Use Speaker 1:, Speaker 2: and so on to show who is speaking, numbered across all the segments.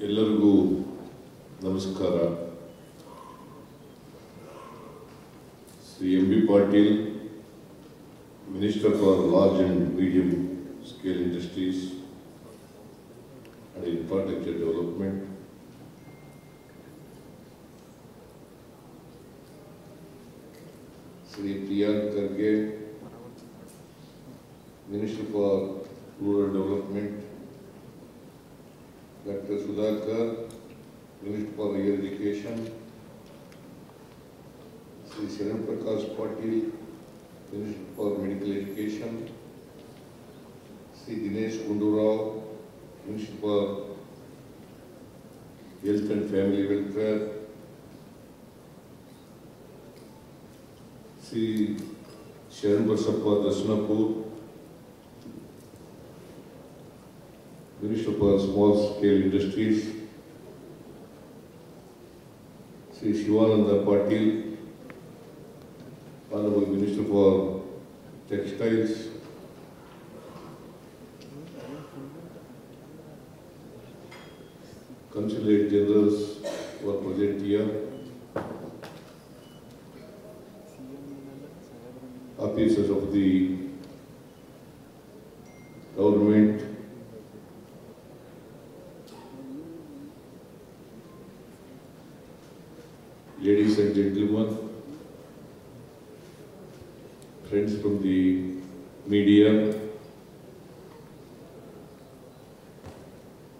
Speaker 1: ಎಲ್ಲರಿಗೂ ನಮಸ್ಕಾರ. Shri M B Patil, Minister for Large and Medium Scale Industries and Infrastructure Development, Shri Priyank Kharge, Minister for Rural Development, Dr. Sudhakar, Minister for Higher Education, Shri Sharan Prakash Patil, Minister for Medical Education, Shri Dinesh Gundurao, Minister for Health and Family Welfare, Shri Sharan Basappa Dasnapur, Minister for Small Scale Industries, Shri Shivananda Patil, Honorable Minister for Textiles, Consulate Generals who are present here, officers of the government, ladies and gentlemen, friends from the media,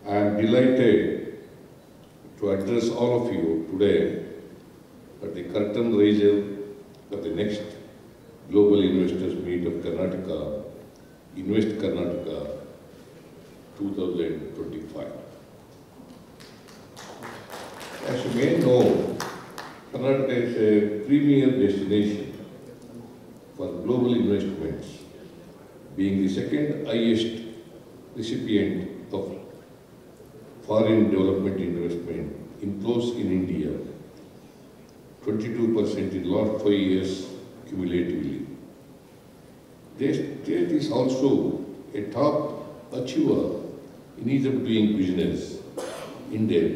Speaker 1: I am delighted to address all of you today at the curtain raiser of the next Global Investors Meet of Karnataka, Invest Karnataka 2025. As you may know, Karnataka is a premier destination for global investments, being the second highest recipient of foreign development investment inflows in India, 22% in last 5 years cumulatively. The state is also a top achiever in ease of doing business index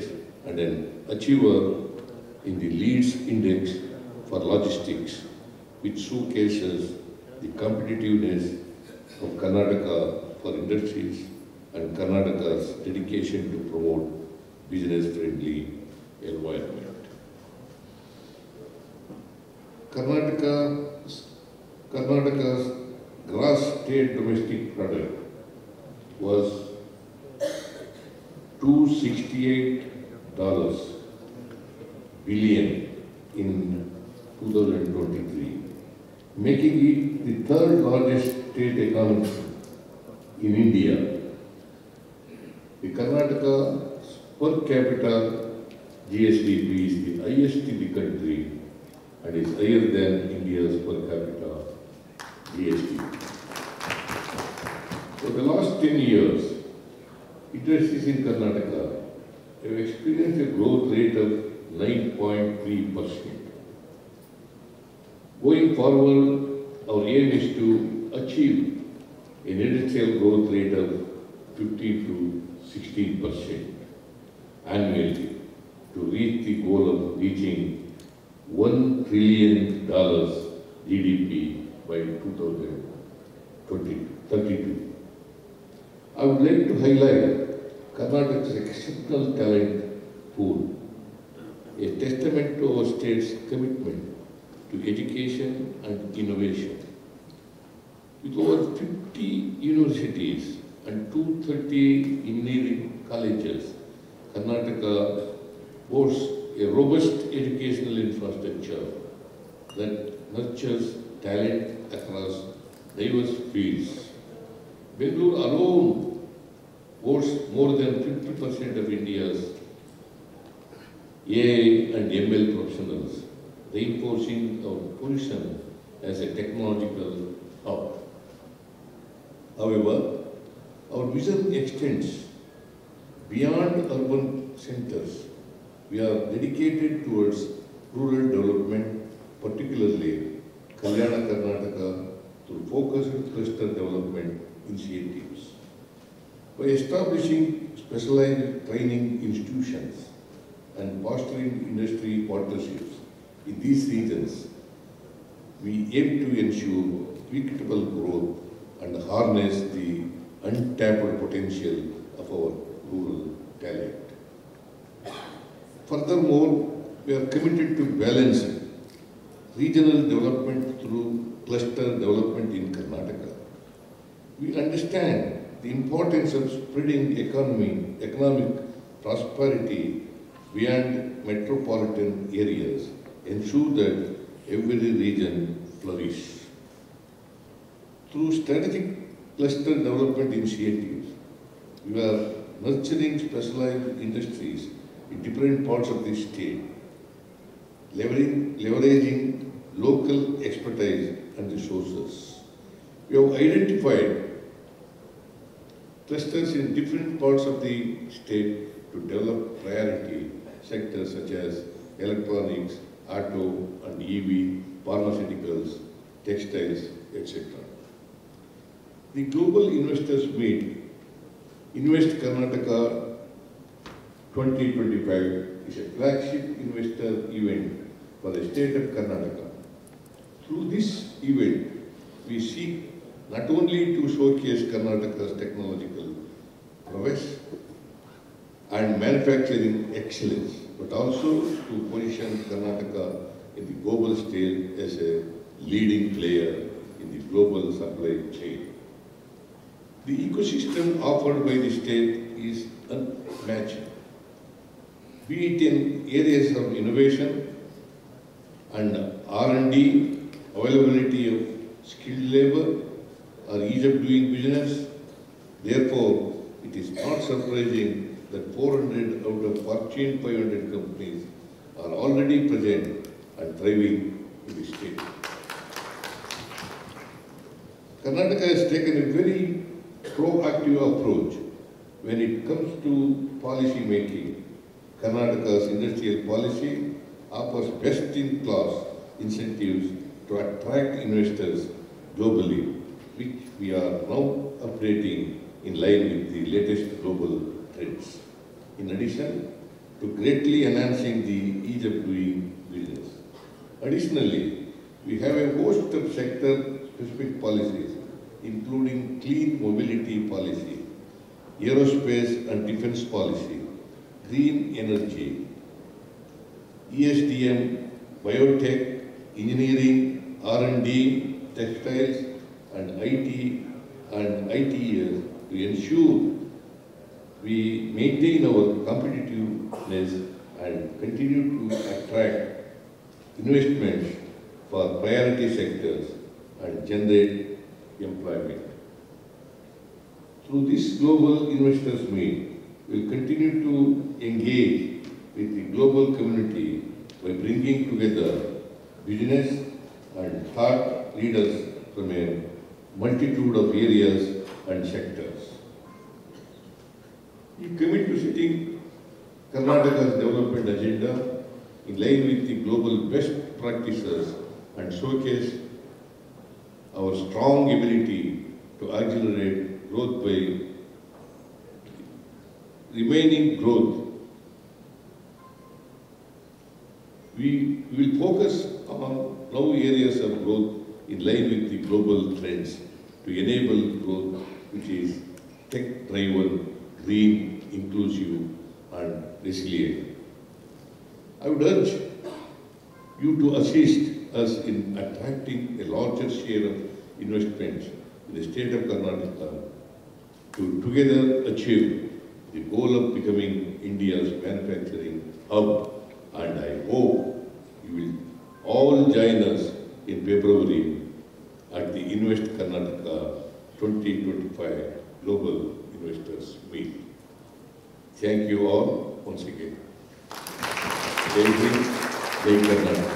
Speaker 1: and an achiever in the Leeds Index for logistics, which showcases the competitiveness of Karnataka for industries and Karnataka's dedication to promote business-friendly environment. Karnataka's gross state domestic product was $268 billion in 2023. Making it the third largest state economy in India. The Karnataka per capita GSDP is the highest in the country and is higher than India's per capita GSDP. For the last 10 years, industries in Karnataka have experienced a growth rate of 9.3%. Going forward, our aim is to achieve an industrial growth rate of 15 to 16% annually to reach the goal of reaching $1 trillion GDP by 2032. I would like to highlight Karnataka's exceptional talent pool, a testament to our state's commitment to education and innovation. With over 50 universities and 230 engineering colleges, Karnataka boasts a robust educational infrastructure that nurtures talent across diverse fields. Bangalore alone boasts more than 50% of India's AI and ML professionals, reinforcing our position as a technological hub. However, our vision extends beyond urban centers. We are dedicated towards rural development, particularly Kalyana Karnataka, through focused cluster development initiatives. By establishing specialized training institutions and fostering industry partnerships in these regions, we aim to ensure equitable growth and harness the untapped potential of our rural talent. Furthermore, we are committed to balancing regional development through cluster development in Karnataka. We understand the importance of spreading economic prosperity beyond metropolitan areas, ensure that every region flourish. Through strategic cluster development initiatives, we are nurturing specialized industries in different parts of the state, leveraging local expertise and resources. We have identified clusters in different parts of the state to develop priority sectors such as electronics, auto and EV, pharmaceuticals, textiles, etc. The Global Investors Meet Invest Karnataka 2025 is a flagship investor event for the state of Karnataka. Through this event, we seek not only to showcase Karnataka's technological prowess and manufacturing excellence, but also to position Karnataka in the global stage as a leading player in the global supply chain. The ecosystem offered by the state is unmatched, be it in areas of innovation and R&D, availability of skilled labor, or ease of doing business. Therefore, it is not surprising that 400 out of Fortune 500 companies are already present and thriving in the state. Karnataka has taken a very proactive approach when it comes to policy making. Karnataka's industrial policy offers best-in-class incentives to attract investors globally, which we are now updating in line with the latest global trends. In addition to greatly enhancing the ease of doing business. Additionally, we have a host of sector-specific policies, including clean mobility policy, aerospace and defense policy, green energy, ESDM, biotech, engineering, R&D, textiles, and IT and ITES to ensure we maintain our competitiveness and continue to attract investments for priority sectors and generate employment. Through this global investors meet, we will continue to engage with the global community by bringing together business and thought leaders from a multitude of areas and sectors. We commit to setting Karnataka's development agenda in line with the global best practices and showcase our strong ability to accelerate growth by remaining growth. We will focus on now areas of growth in line with the global trends to enable growth which is tech-driven, green, inclusive and resilient. I would urge you to assist us in attracting a larger share of investments in the state of Karnataka to together achieve the goal of becoming India's manufacturing hub, and I hope you will all join us in February at the Invest Karnataka 2025 Global Investors Meet. Thank you all once again. Jai Hind, Jai Karnataka.